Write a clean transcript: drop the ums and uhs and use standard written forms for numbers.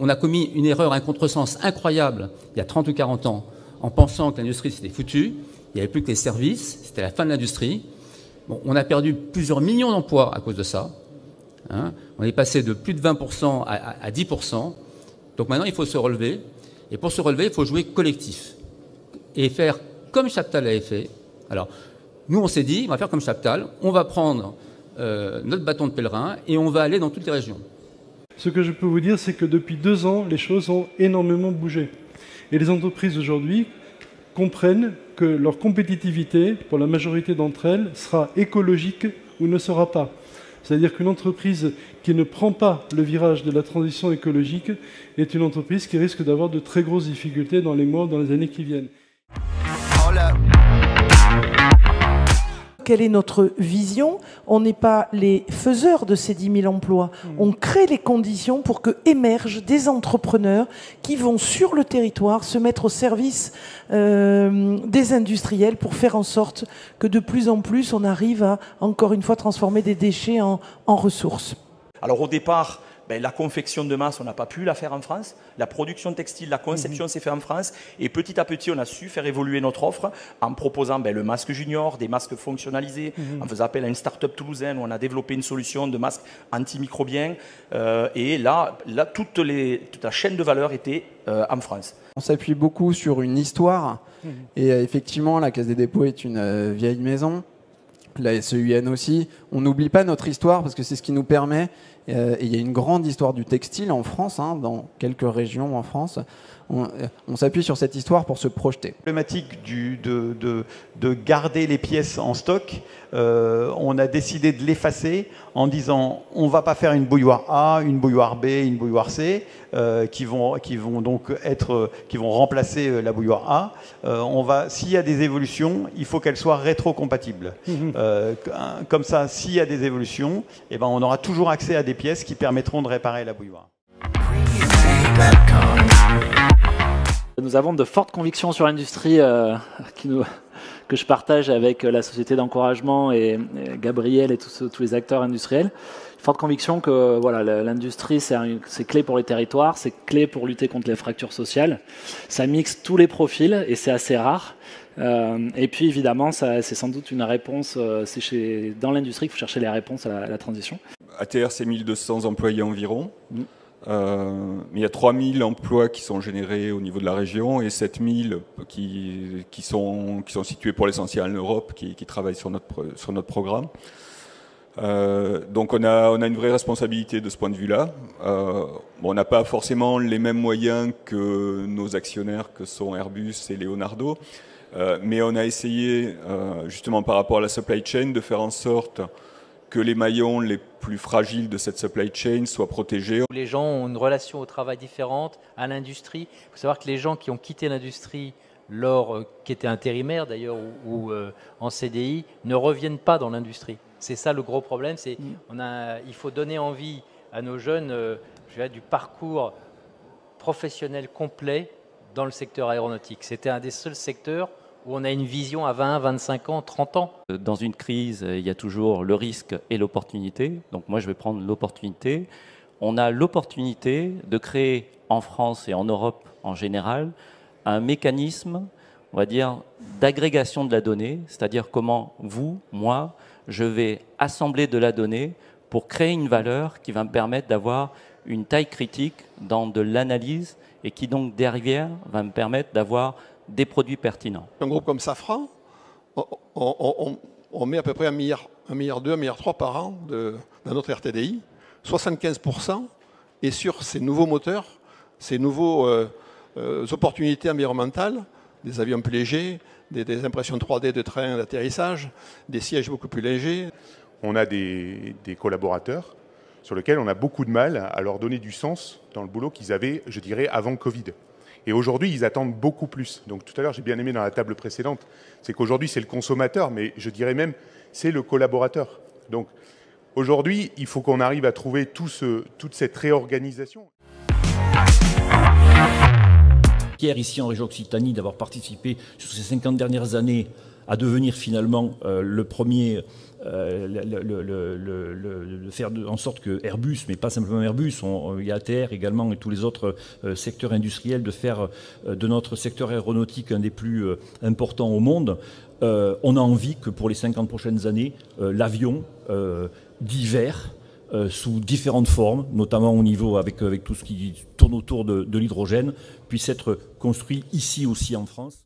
on a commis une erreur, un contresens incroyable il y a 30 ou 40 ans en pensant que l'industrie c'était foutu, il n'y avait plus que les services, c'était la fin de l'industrie. Bon, on a perdu plusieurs millions d'emplois à cause de ça. Hein. On est passé de plus de 20% à 10%. Donc maintenant, il faut se relever. Et pour se relever, il faut jouer collectif. Et faire comme Chaptal avait fait. Alors, nous, on s'est dit, on va faire comme Chaptal. On va prendre notre bâton de pèlerin et on va aller dans toutes les régions. Ce que je peux vous dire, c'est que depuis 2 ans, les choses ont énormément bougé. Et les entreprises aujourd'hui comprennent que leur compétitivité, pour la majorité d'entre elles, sera écologique ou ne sera pas. C'est-à-dire qu'une entreprise qui ne prend pas le virage de la transition écologique est une entreprise qui risque d'avoir de très grosses difficultés dans les mois, dans les années qui viennent. Quelle est notre vision? On n'est pas les faiseurs de ces 10 000 emplois. On crée les conditions pour que émergent des entrepreneurs qui vont sur le territoire se mettre au service des industriels pour faire en sorte que de plus en plus on arrive à, encore une fois, transformer des déchets en ressources. Alors au départ, la confection de masse, on n'a pas pu la faire en France. La production textile, la conception s'est faite en France. Et petit à petit, on a su faire évoluer notre offre en proposant le masque junior, des masques fonctionnalisés, en faisant appel à une start-up toulousaine où on a développé une solution de masque antimicrobien. Et là toute la chaîne de valeur était en France. On s'appuie beaucoup sur une histoire. Et effectivement, la Caisse des dépôts est une vieille maison. La SEUN aussi. On n'oublie pas notre histoire parce que c'est ce qui nous permet. Et il y a une grande histoire du textile en France, dans quelques régions en France. On s'appuie sur cette histoire pour se projeter. La problématique de garder les pièces en stock, on a décidé de l'effacer en disant on ne va pas faire une bouilloire A, une bouilloire B, une bouilloire C, qui vont remplacer la bouilloire A. S'il y a des évolutions, il faut qu'elles soient rétro-compatibles. Comme ça, s'il y a des évolutions, on aura toujours accès à des pièces qui permettront de réparer la bouilloire. Nous avons de fortes convictions sur l'industrie que je partage avec la société d'encouragement et Gabriel et tous les acteurs industriels. Forte conviction que l'industrie, c'est clé pour les territoires, c'est clé pour lutter contre les fractures sociales. Ça mixe tous les profils et c'est assez rare. Et puis évidemment, c'est sans doute une réponse, dans l'industrie qu'il faut chercher les réponses à la transition. ATR, c'est 1200 employés environ. Il y a 3000 emplois qui sont générés au niveau de la région et 7000 qui sont situés pour l'essentiel en Europe, qui travaillent sur notre programme. Donc on a une vraie responsabilité de ce point de vue-là. On n'a pas forcément les mêmes moyens que nos actionnaires que sont Airbus et Leonardo, mais on a essayé justement par rapport à la supply chain de faire en sorte que les maillons les plus fragiles de cette supply chain soient protégés. Les gens ont une relation au travail différente, à l'industrie. Il faut savoir que les gens qui ont quitté l'industrie, qui étaient intérimaires d'ailleurs ou en CDI, ne reviennent pas dans l'industrie. C'est ça le gros problème. Il faut donner envie à nos jeunes du parcours professionnel complet dans le secteur aéronautique. C'était un des seuls secteurs où on a une vision à 20, 25 ans, 30 ans. Dans une crise, il y a toujours le risque et l'opportunité. Donc moi, je vais prendre l'opportunité. On a l'opportunité de créer en France et en Europe en général un mécanisme, on va dire, d'agrégation de la donnée, c'est-à-dire comment vous, moi, je vais assembler de la donnée pour créer une valeur qui va me permettre d'avoir une taille critique dans de l'analyse et qui donc derrière va me permettre d'avoir des produits pertinents. Un groupe comme Safran, on met à peu près 1,2 milliard, 1,3 milliard par an dans notre RTDI. 75% est sur ces nouveaux moteurs, ces nouvelles opportunités environnementales, des avions plus légers, des impressions 3D de trains d'atterrissage, des sièges beaucoup plus légers. On a des collaborateurs sur lesquels on a beaucoup de mal à leur donner du sens dans le boulot qu'ils avaient, je dirais, avant Covid. Et aujourd'hui, ils attendent beaucoup plus. Donc tout à l'heure, j'ai bien aimé dans la table précédente, c'est qu'aujourd'hui, c'est le consommateur, mais je dirais même, c'est le collaborateur. Donc aujourd'hui, il faut qu'on arrive à trouver toute cette réorganisation. Fier ici en région Occitanie d'avoir participé sur ces 50 dernières années à devenir finalement le premier, faire en sorte que Airbus, mais pas simplement Airbus, il y a ATR également et tous les autres secteurs industriels, de faire de notre secteur aéronautique un des plus importants au monde. On a envie que pour les 50 prochaines années, l'avion d'hiver, sous différentes formes, notamment au niveau avec tout ce qui tourne autour de l'hydrogène, puisse être construit ici aussi en France.